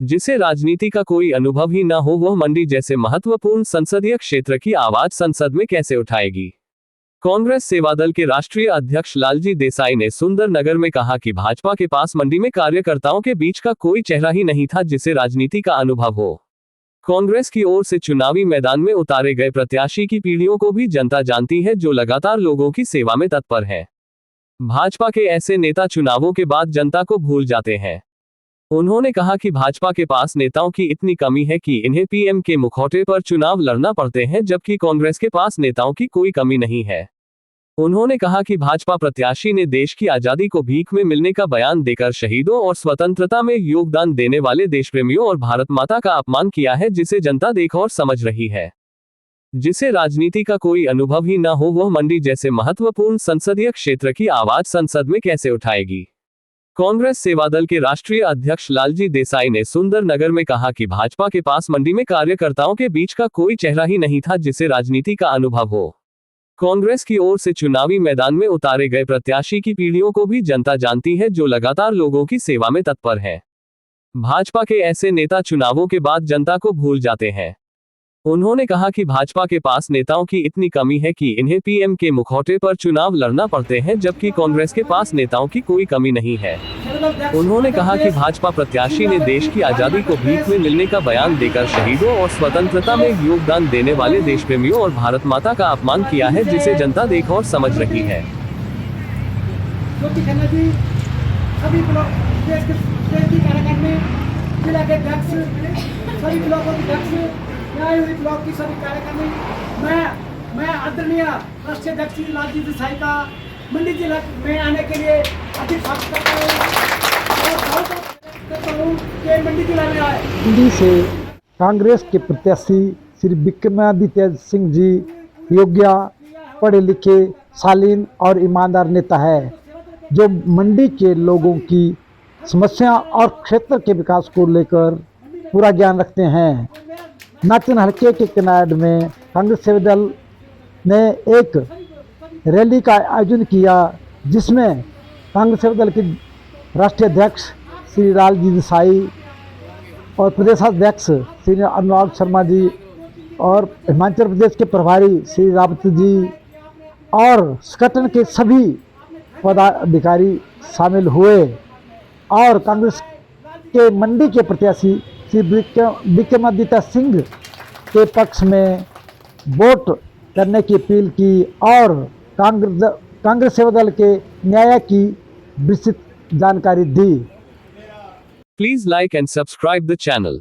जिसे राजनीति का कोई अनुभव ही न हो, वह मंडी जैसे महत्वपूर्ण संसदीय क्षेत्र की आवाज संसद में कैसे उठाएगी। कांग्रेस सेवादल के राष्ट्रीय अध्यक्ष लालजी देसाई ने सुंदरनगर में कहा कि भाजपा के पास मंडी में कार्यकर्ताओं के बीच का कोई चेहरा ही नहीं था जिसे राजनीति का अनुभव हो। कांग्रेस की ओर से चुनावी मैदान में उतारे गए प्रत्याशी की पीढ़ियों को भी जनता जानती है, जो लगातार लोगों की सेवा में तत्पर है। भाजपा के ऐसे नेता चुनावों के बाद जनता को भूल जाते हैं। उन्होंने कहा कि भाजपा के पास नेताओं की इतनी कमी है कि इन्हें पीएम के मुखौटे पर चुनाव लड़ना पड़ते हैं, जबकि कांग्रेस के पास नेताओं की कोई कमी नहीं है। उन्होंने कहा कि भाजपा प्रत्याशी ने देश की आजादी को भीख में मिलने का बयान देकर शहीदों और स्वतंत्रता में योगदान देने वाले देशप्रेमियों और भारत माता का अपमान किया है, जिसे जनता देख और समझ रही है। जिसे राजनीति का कोई अनुभव ही न हो, वह मंडी जैसे महत्वपूर्ण संसदीय क्षेत्र की आवाज संसद में कैसे उठाएगी। कांग्रेस सेवादल के राष्ट्रीय अध्यक्ष लालजी देसाई ने सुंदरनगर में कहा कि भाजपा के पास मंडी में कार्यकर्ताओं के बीच का कोई चेहरा ही नहीं था जिसे राजनीति का अनुभव हो। कांग्रेस की ओर से चुनावी मैदान में उतारे गए प्रत्याशी की पीढ़ियों को भी जनता जानती है, जो लगातार लोगों की सेवा में तत्पर है। भाजपा के ऐसे नेता चुनावों के बाद जनता को भूल जाते हैं। उन्होंने कहा कि भाजपा के पास नेताओं की इतनी कमी है कि इन्हें पीएम के मुखौटे पर चुनाव लड़ना पड़ते हैं, जबकि कांग्रेस के पास नेताओं की कोई कमी नहीं है। उन्होंने कहा कि भाजपा प्रत्याशी ने देश की आजादी को भीख में मिलने का बयान देकर शहीदों और स्वतंत्रता में योगदान देने वाले देशप्रेमियों और भारत माता का अपमान किया है, जिसे जनता देख और समझ रही है। ब्लॉक की सभी कार्यकर्मी मैं आदरणीय राष्ट्रीय अध्यक्ष लालजी देसाई का मंडी जिला में आने के लिए अधिक स्वागत करता हूँ कि मंडी जिला में आए। मंडी से कांग्रेस के प्रत्याशी श्री विक्रमादित्य सिंह जी योग्य, पढ़े लिखे, शालीन और ईमानदार नेता है, जो मंडी के लोगों की समस्या और क्षेत्र के विकास को लेकर पूरा ज्ञान रखते हैं। नाचन हल्के के किनारे में कांग्रेस सेवादल ने एक रैली का आयोजन किया, जिसमें कांग्रेस सेवादल के राष्ट्रीय अध्यक्ष श्री लालजी देसाई और प्रदेशाध्यक्ष श्री अनुराग शर्मा जी और हिमाचल प्रदेश के प्रभारी श्री रावत जी और संगठन के सभी पदाधिकारी शामिल हुए और कांग्रेस के मंडी के प्रत्याशी श्री विक्रमादित्य सिंह के पक्ष में वोट करने की अपील की और कांग्रेस सेवादल के न्याय की विस्तृत जानकारी दी। Please like and subscribe the channel.